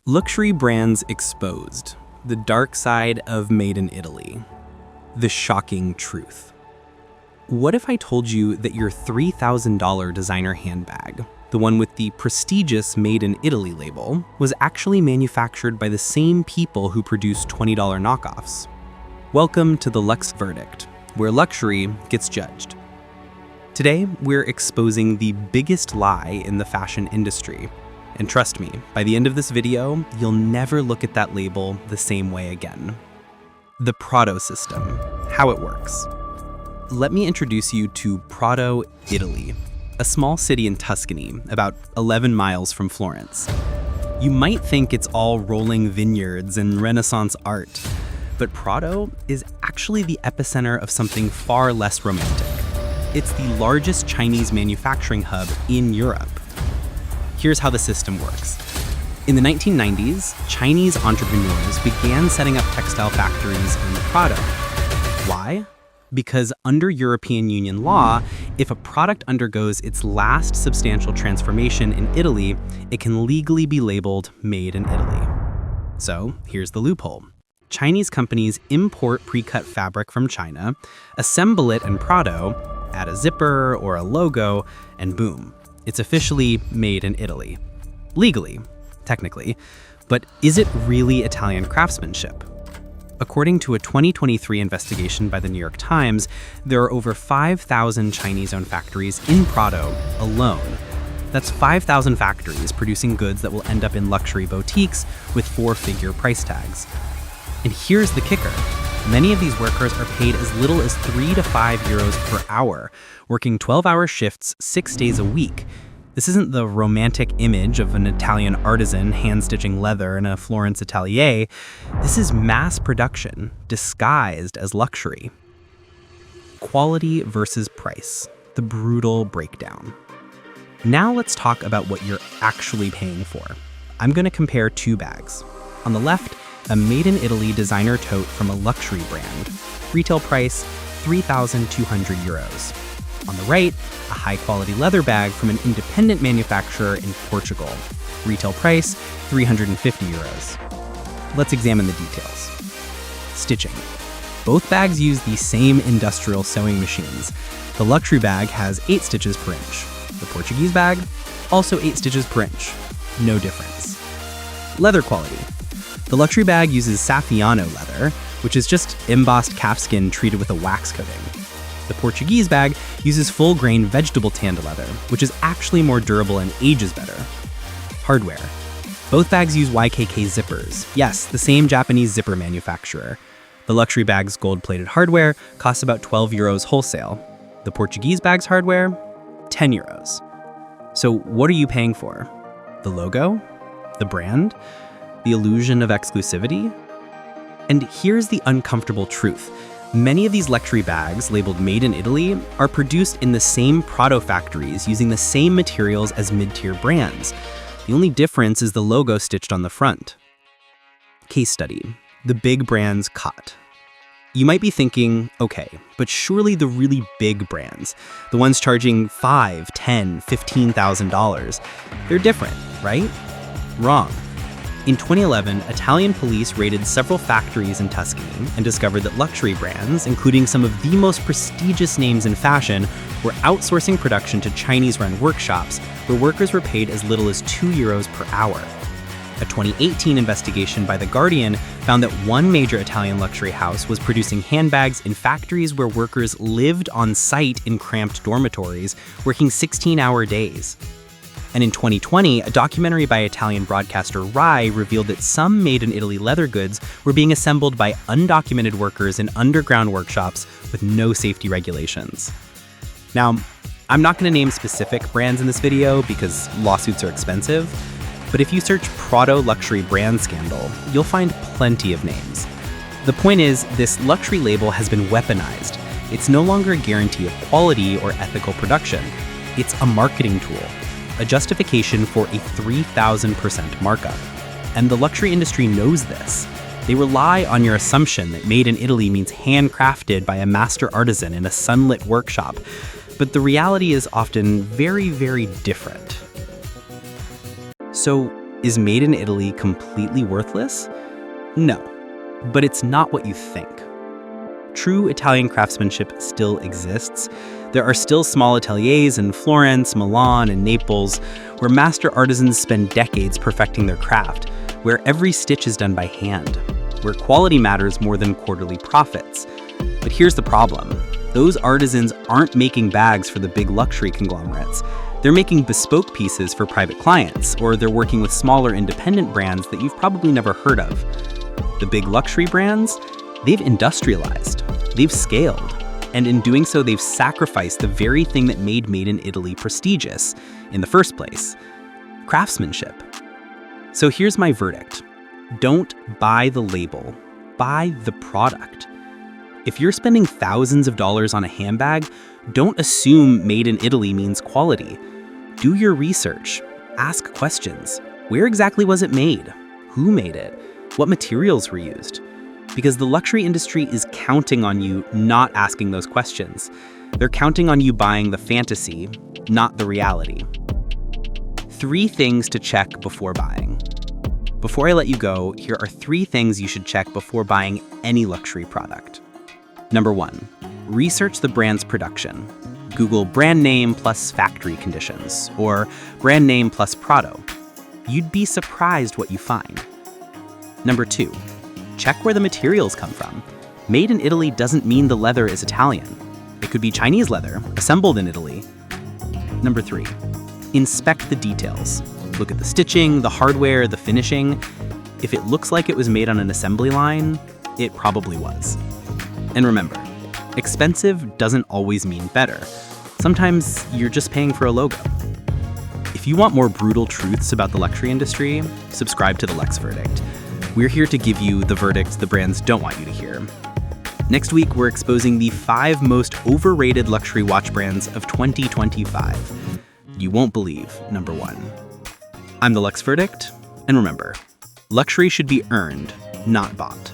Luxury brands exposed. The dark side of Made in Italy. The shocking truth. What if I told you that your $3,000 designer handbag, the one with the prestigious Made in Italy label, was actually manufactured by the same people who produce $20 knockoffs? Welcome to the Lux Verdict, where luxury gets judged. Today, we're exposing the biggest lie in the fashion industry. And trust me, by the end of this video, you'll never look at that label the same way again. The Prato system, how it works. Let me introduce you to Prato, Italy, a small city in Tuscany, about 11 miles from Florence. You might think it's all rolling vineyards and Renaissance art, but Prato is actually the epicenter of something far less romantic. It's the largest Chinese manufacturing hub in Europe. Here's how the system works. In the 1990s, Chinese entrepreneurs began setting up textile factories in Prato. Why? Because under European Union law, if a product undergoes its last substantial transformation in Italy, it can legally be labeled Made in Italy. So here's the loophole. Chinese companies import pre-cut fabric from China, assemble it in Prato, add a zipper or a logo, and boom. It's officially made in Italy. Legally, technically. But is it really Italian craftsmanship? According to a 2023 investigation by the New York Times, there are over 5,000 Chinese-owned factories in Prato alone. That's 5,000 factories producing goods that will end up in luxury boutiques with four-figure price tags. And here's the kicker. Many of these workers are paid as little as 3 to 5 euros per hour, working 12-hour shifts 6 days a week. This isn't the romantic image of an Italian artisan hand-stitching leather in a Florence atelier. This is mass production, disguised as luxury. Quality versus price, the brutal breakdown. Now let's talk about what you're actually paying for. I'm going to compare two bags. On the left, a Made in Italy designer tote from a luxury brand. Retail price, 3,200 euros. On the right, a high-quality leather bag from an independent manufacturer in Portugal. Retail price, 350 euros. Let's examine the details. Stitching. Both bags use the same industrial sewing machines. The luxury bag has 8 stitches per inch. The Portuguese bag, also 8 stitches per inch. No difference. Leather quality. The luxury bag uses Saffiano leather, which is just embossed calfskin treated with a wax coating. The Portuguese bag uses full-grain vegetable tanned leather, which is actually more durable and ages better. Hardware. Both bags use YKK zippers. Yes, the same Japanese zipper manufacturer. The luxury bag's gold-plated hardware costs about 12 euros wholesale. The Portuguese bag's hardware, 10 euros. So what are you paying for? The logo? The brand? The illusion of exclusivity? And here's the uncomfortable truth. Many of these luxury bags labeled Made in Italy are produced in the same Prato factories using the same materials as mid-tier brands. The only difference is the logo stitched on the front. Case study, the big brands caught. You might be thinking, okay, but surely the really big brands, the ones charging $5,000, $10,000, $15,000, they're different, right? Wrong. In 2011, Italian police raided several factories in Tuscany and discovered that luxury brands, including some of the most prestigious names in fashion, were outsourcing production to Chinese-run workshops where workers were paid as little as 2 euros per hour. A 2018 investigation by The Guardian found that one major Italian luxury house was producing handbags in factories where workers lived on site in cramped dormitories, working 16-hour days. And in 2020, a documentary by Italian broadcaster Rai revealed that some Made in Italy leather goods were being assembled by undocumented workers in underground workshops with no safety regulations. Now, I'm not going to name specific brands in this video because lawsuits are expensive, but if you search Prato luxury brand scandal, you'll find plenty of names. The point is, this luxury label has been weaponized. It's no longer a guarantee of quality or ethical production. It's a marketing tool. A justification for a 3,000% markup. And the luxury industry knows this. They rely on your assumption that Made in Italy means handcrafted by a master artisan in a sunlit workshop. But the reality is often very, very different. So Is made in Italy completely worthless? No, but it's not what you think. True Italian craftsmanship still exists. There are still small ateliers in Florence, Milan, and Naples where master artisans spend decades perfecting their craft, where every stitch is done by hand, where quality matters more than quarterly profits. But here's the problem. Those artisans aren't making bags for the big luxury conglomerates. They're making bespoke pieces for private clients, or they're working with smaller independent brands that you've probably never heard of. The big luxury brands, they've industrialized, they've scaled, and in doing so, they've sacrificed the very thing that made in Italy prestigious in the first place: craftsmanship. So here's my verdict. Don't buy the label, buy the product. If you're spending thousands of dollars on a handbag, don't assume made in Italy means quality. Do your research, ask questions. Where exactly was it made? Who made it? What materials were used? Because the luxury industry is counting on you not asking those questions. They're counting on you buying the fantasy, not the reality. 3 things to check before buying. Before I let you go, here are 3 things you should check before buying any luxury product. Number 1, research the brand's production. Google brand name plus factory conditions, or brand name plus Prato. You'd be surprised what you find. Number 2, check where the materials come from. Made in Italy doesn't mean the leather is Italian. It could be Chinese leather, assembled in Italy. Number 3, inspect the details. Look at the stitching, the hardware, the finishing. If it looks like it was made on an assembly line, it probably was. And remember, expensive doesn't always mean better. Sometimes you're just paying for a logo. If you want more brutal truths about the luxury industry, subscribe to the Lux Verdict. We're here to give you the verdicts the brands don't want you to hear. Next week, we're exposing the 5 most overrated luxury watch brands of 2025. You won't believe number 1. I'm the Lux Verdict, and remember, luxury should be earned, not bought.